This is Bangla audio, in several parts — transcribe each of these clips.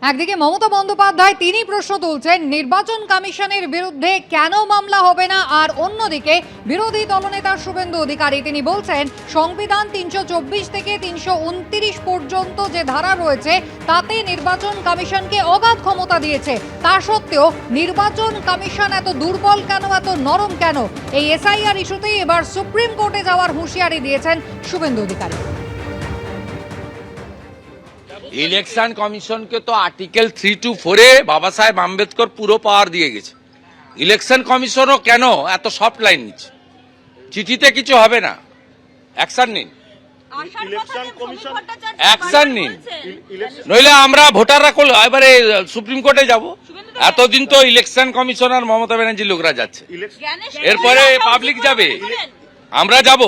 একদিকে মমতা বন্দ্যোপাধ্যায় তিনি প্রশ্ন তুলছেন নির্বাচন কমিশনের বিরুদ্ধে কেন মামলা হবে না, আর অন্যদিকে বিরোধী দলনেতা শুভেন্দু অধিকারী তিনি বলছেন সংবিধান ৩২৪ থেকে ৩২৯ পর্যন্ত যে ধারা রয়েছে তাতে নির্বাচন কমিশনকে অগাধ ক্ষমতা দিয়েছে। তা সত্ত্বেও নির্বাচন কমিশন এত দুর্বল কেন, এত নরম কেন? এই এসআইআর ইস্যুতেই এবার সুপ্রিম কোর্টে যাওয়ার হুঁশিয়ারি দিয়েছেন শুভেন্দু অধিকারী। ইলেকশন কমিশনকে তো আর্টিকেল 3-4 বাবা সাহেব আম্বেদকর পুরো পাওয়ার দিয়ে গেছে। ইলেকশন কমিশনও কেন এত সফট লাইন নিচ্ছে? চিঠিতে কিছু হবে না, অ্যাকশন নিন, অ্যাকশন নিন, নইলে আমরা ভোটাররা এবারে সুপ্রিম কোর্টে যাব। এতদিন তো ইলেকশন কমিশন আর মমতা ব্যানার্জির লোকরা যাচ্ছে, এরপরে পাবলিক যাবে, আমরা যাব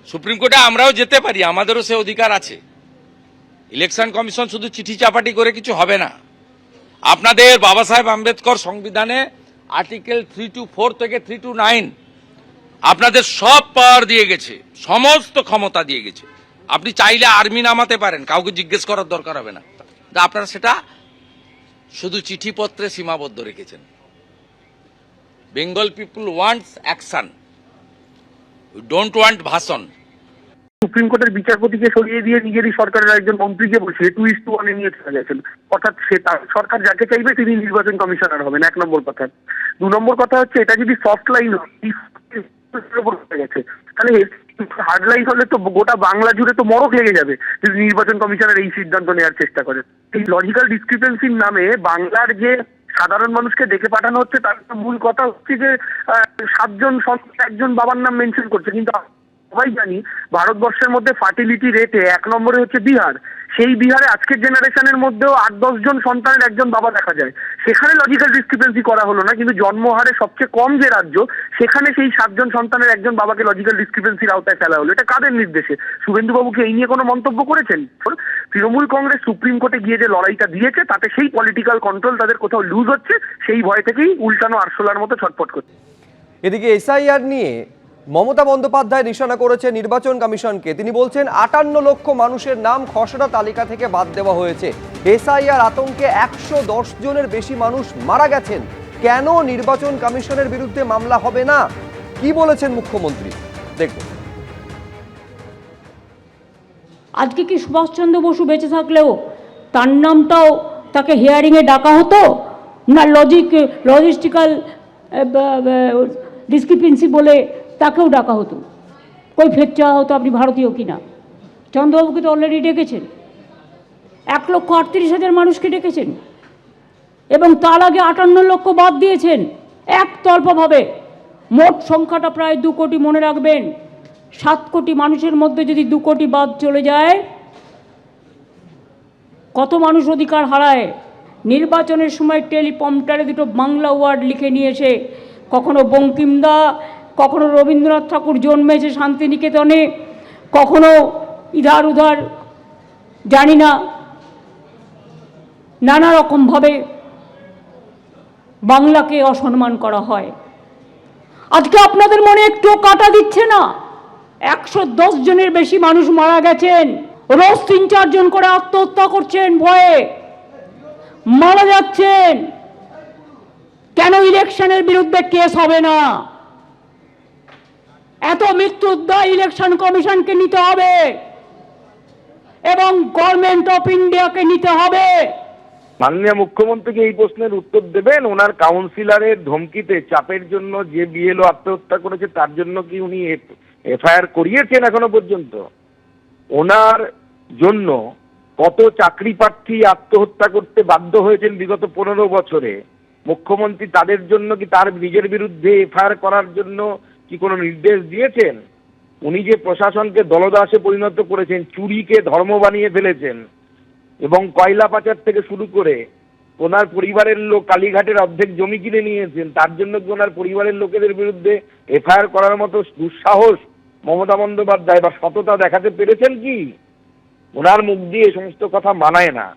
সুপ্রিম কোর্টে, আমরাও যেতে পারি, আমাদেরও সে অধিকার আছে। ইলেকশন কমিশন শুধু চিঠি চাপাটি করে কিছু হবে না। আপনাদের বাবা সাহেব আম্বেদকর সংবিধানে আর্টিকেল 3-4 থেকে 3-9 আপনাদের সব পাওয়ার দিয়ে গেছে, সমস্ত ক্ষমতা দিয়ে গেছে। আপনি চাইলে আর্মি নামাতে পারেন, কাউকে জিজ্ঞেস করার দরকার হবে না। আপনারা সেটা শুধু চিঠিপত্রে সীমাবদ্ধ রেখেছেন। Bengal people wants action, we don't want ভাষণ। সুপ্রিম কোর্টের বিচারপতিকে সরিয়ে দিয়ে নিজেরই সরকারের একজন মন্ত্রীকে বসিয়ে 2:1 নিয়ে চলে গেছেন। অর্থাৎ সরকার যাকে চাইবে তিনি নির্বাচন কমিশনার হবেন, 1 নম্বর কথা। 2 নম্বর কথা হচ্ছে এটা যদি সফট লাইন গেছে, তাহলে হার্ড লাইন হলে তো গোটা বাংলা জুড়ে তো মরক লেগে যাবে যদি নির্বাচন কমিশনের এই সিদ্ধান্ত নেওয়ার চেষ্টা করে। এই লজিক্যাল ডিসক্রিপেন্সির নামে বাংলার যে সাধারণ মানুষকে ডেকে পাঠানো হচ্ছে, তার মূল কথা হচ্ছে যে 7 জন একজন বাবার নাম মেনশন করছে, কিন্তু সবাই জানি ভারতবর্ষের মধ্যে ফার্টিলিটি রেটে 1 নম্বরে হচ্ছে বিহার। সেই বিহারে আজকের জেনারেশনের মধ্যেও 8-10 জন সন্তানের একজন বাবা দেখা যায়। সেখানে লজিক্যাল ডিসক্রিপেন্সি করা হলো না, কিন্তু জন্মহারে সবচেয়ে কম যে রাজ্য সেখানে সেই 7 জন সন্তানের একজন বাবাকে লজিক্যাল ডিসক্রিপেন্সির আওতায় ফেলা হলো। এটা কাদের নির্দেশে? শুভেন্দুবাবুকে এই নিয়ে কোনো মন্তব্য করেছেন? তৃণমূল কংগ্রেস সুপ্রিম কোর্টে গিয়ে যে লড়াইটা দিয়েছে তাতে সেই পলিটিক্যাল কন্ট্রোল তাদের কোথাও লুজ হচ্ছে, সেই ভয় থেকেই উল্টানো আরশোলার মতো ছটফট করছে। এদিকে এসআইআর নিয়ে মমতা বন্দ্যোপাধ্যায় নিশানা করেছে নির্বাচন কমিশনকে। তিনি বলছেন 58 লক্ষ মানুষের নাম খসড়া তালিকা থেকে বাদ দেওয়া হয়েছে। এসআইআর আতঙ্কে 110 জনের বেশি মানুষ মারা গেছেন। কেন নির্বাচন কমিশনের বিরুদ্ধে মামলা হবে না? কি বলেছেন মুখ্যমন্ত্রী, দেখুন। আজকে কি সুভাষচন্দ্র বসু বেঁচে থাকলেও তার নামটাও তাকে হিয়ারিংয়ে ডাকা হতো না? লজিস্টিক্যাল ডিসক্রিপেন্সি বলে তাকেও ডাকা হতো, কই ফের চাওয়া হতো আপনি ভারতীয় কিনা। চন্দ্রবাবুকে তো অলরেডি ডেকেছেন, 1,38,000 মানুষকে ডেকেছেন, এবং তার আগে 58 লক্ষ বাদ দিয়েছেন একতরফাভাবে। মোট সংখ্যাটা প্রায় 2 কোটি। মনে রাখবেন, 7 কোটি মানুষের মধ্যে যদি 2 কোটি বাদ চলে যায়, কত মানুষ অধিকার হারায়। নির্বাচনের সময় টেলিপম্পটারে 2টো বাংলা ওয়ার্ড লিখে নিয়ে এসে, কখনো বঙ্কিমদা, কখনো রবীন্দ্রনাথ ঠাকুর জন্মেছে শান্তিনিকেতনে, কখনো ইধার উধার জানি না, নানা রকমভাবে বাংলাকে অসম্মান করা হয়। আজকে আপনাদের মনে একটু কাটা দিচ্ছে না? 110 জনের বেশি মানুষ মারা গেছেন, রোজ 3-4 জন করে আত্মহত্যা করছেন, ভয়ে মারা যাচ্ছেন। কেন ইলেকশনের বিরুদ্ধে কেস হবে না? এত মৃত্যুর দায় ইলেকশন কমিশনকে নিতে হবে এবং গভর্নমেন্ট অফ ইন্ডিয়াকে নিতে হবে। মাননীয় মুখ্যমন্ত্রীকে এই প্রশ্নের উত্তর দেবেন। ওনার কাউন্সিলরের ধমকিতে, চাপের জন্য যে বিএলও আত্মহত্যা করেছে তার জন্য কি উনি এফআইআর করিয়েছেন এখনো পর্যন্ত? ওনার জন্য কত চাকরি প্রার্থী আত্মহত্যা করতে বাধ্য হয়েছেন বিগত 15 বছরে? মুখ্যমন্ত্রী তাদের জন্য কি তার নিজের বিরুদ্ধে এফআইআর করার জন্য কি কোনো নির্দেশ দিয়েছেন? উনি যে প্রশাসনকে দলদাসে পরিণত করেছেন, চুরিকে ধর্ম বানিয়ে ফেলেছেন, এবং কয়লা পাচার থেকে শুরু করে ওনার পরিবারের লোক কালীঘাটের অর্ধেক জমি কিনে নিয়েছেন, তার জন্য কি ওনার পরিবারের লোকেদের বিরুদ্ধে এফআইআর করার মতো দুঃসাহস মমতা বন্দ্যোপাধ্যায় বা সততা দেখাতে পেরেছেন কি? ওনার মুখ দিয়ে এই সমস্ত কথা মানায় না।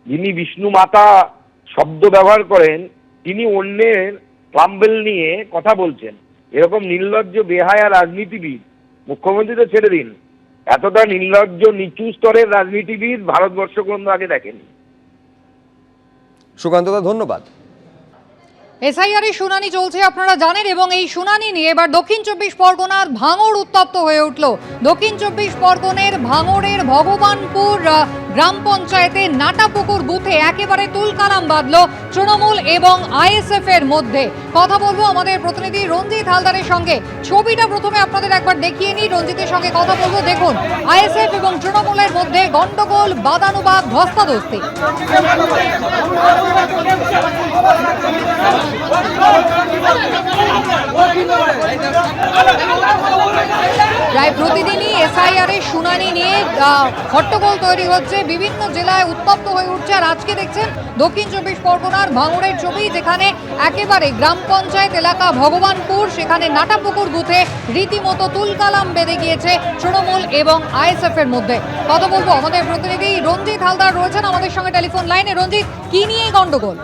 যিনি বিষ্ণু মাতা শব্দ ব্যবহার করেন, তিনি অন্যের ক্লাম্বেল নিয়ে কথা বলছেন। এরকম নির্লজ্জ বেহায়া রাজনীতিবিদ, মুখ্যমন্ত্রী তো ছেড়ে দিন, এতটা নির্লজ্জ নিচু স্তরের রাজনীতিবিদ ভারতবর্ষ কোনো আগে দেখেনি। সুকান্তদা, ধন্যবাদ। এসআইআর এর শুনানি চলছে আপনারা জানেন, এবং এই শুনানি নিয়ে এবার দক্ষিণ চব্বিশ পরগনার ভাঙড় উত্তপ্ত হয়ে উঠল। দক্ষিণ চব্বিশ পরগনের ভাঙড়ের ভগবানপুর গ্রাম পঞ্চায়েতে নাটাপুকুর বুথে একেবারে তুলকালাম বাঁধল তৃণমূল এবং আইএসএফ এর মধ্যে। কথা বলবো আমাদের প্রতিনিধি রঞ্জিত হালদারের সঙ্গে। ছবিটা প্রথমে আপনাদের একবার দেখিয়ে নিই, রঞ্জিতের সঙ্গে কথা বলবো। দেখুন, আইএসএফ এবং তৃণমূলের মধ্যে গন্ডগোল, বাদানুবাদ, ধস্তাধস্তি। প্রায় প্রতিদিনই এসআইআর এর শুনানি নিয়ে হট্টগোল তৈরি হচ্ছে, বিভিন্ন জেলায় উত্তপ্ত হয়ে উঠছে। আর আজকে দেখছেন দক্ষিণ চব্বিশ পরগনার ভাঙড়ের ছবি, যেখানে একেবারে গ্রাম পঞ্চায়েত এলাকা ভগবানপুর, সেখানে নাটাপুকুর বুথে রীতিমতো তুলকালাম বেঁধে গিয়েছে তৃণমূল এবং আইএসএফ এর মধ্যে। কথা বলবো আমাদের প্রতিনিধি রঞ্জিত হালদার রয়েছেন আমাদের সঙ্গে টেলিফোন লাইনে। রঞ্জিত, কি নিয়ে এই গন্ডগোল?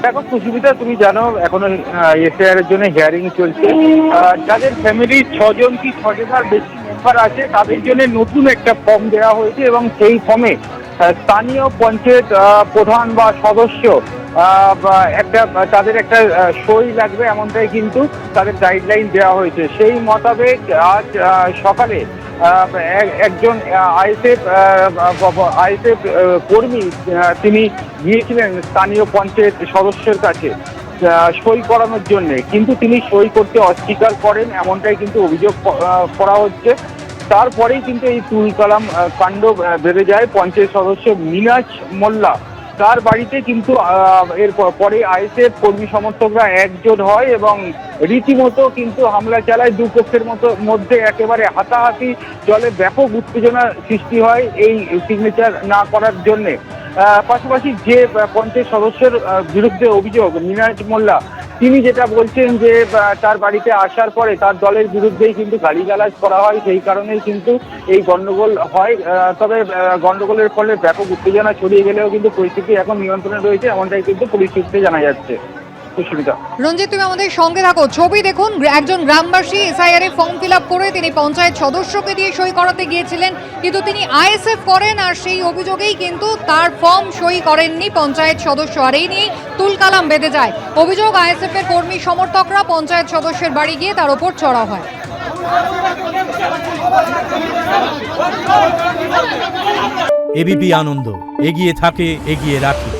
দেখো সুস্মিতা, তুমি জানো এখনো এসআইআর এর জন্য হিয়ারিং চলছে। যাদের ফ্যামিলির 6 জন কি 6 জনের বেশি মেম্বার আছে, তাদের জন্য নতুন একটা ফর্ম দেওয়া হয়েছে এবং সেই ফর্মে স্থানীয় পঞ্চায়েত প্রধান বা সদস্য তাদের একটা সই লাগবে, এমনটাই কিন্তু তাদের গাইডলাইন দেওয়া হয়েছে। সেই মোতাবেক আজ সকালে একজন আইএসএফ কর্মী তিনি গিয়েছিলেন স্থানীয় পঞ্চায়েত সদস্যের কাছে সই করানোর জন্য, কিন্তু তিনি সই করতে অস্বীকার করেন, এমনটাই কিন্তু অভিযোগ করা হচ্ছে। তারপরেই কিন্তু এই তুলকালাম কাণ্ড বেড়ে যায়। পঞ্চায়েত সদস্য মিনাজ মোল্লা, তার বাড়িতে কিন্তু এর পরে আইএসএফ কর্মী সমর্থকরা একজোট হয় এবং রীতিমতো কিন্তু হামলা চালায়। দুপক্ষের মধ্যে একেবারে হাতাহাতি চলে, ব্যাপক উত্তেজনা সৃষ্টি হয় এই সিগনেচার না করার জন্যে। পাশাপাশি যে পঞ্চায়েত সদস্যের বিরুদ্ধে অভিযোগ মিনাজ মোল্লা, তিনি যেটা বলছেন যে তার বাড়িতে আসার পরে তার দলের বিরুদ্ধেই কিন্তু গালিগালাজ করা হয়, সেই কারণেই কিন্তু এই গন্ডগোল হয়। তবে গন্ডগোলের ফলে ব্যাপক উত্তেজনা ছড়িয়ে গেলেও কিন্তু পরিস্থিতি এখন নিয়ন্ত্রণে রয়েছে, এমনটাই কিন্তু পুলিশ সূত্রে জানা যাচ্ছে। রঞ্জিত, তুমি আমাদের সঙ্গে থাকো। ছবি দেখুন, একজন গ্রামবাসী এসআইআর এ ফর্ম ফিল আপ করে তিনি পঞ্চায়েত সদস্যকে দিয়ে সই করাতে গিয়েছিলেন, কিন্তু তিনি আইএসএফ করেন, আর সেই অভিযোগেই কিন্তু তার ফর্ম সই করেননি পঞ্চায়েত সদস্য, আর এই নিয়ে তুলকালাম বেঁধে যায়। অভিযোগ, আইএসএফ এর কর্মী সমর্থকরা পঞ্চায়েত সদস্যের বাড়ি গিয়ে তার ওপর চড়া হয়। এবিপি আনন্দ, এগিয়ে থাকে, এগিয়ে রাখে।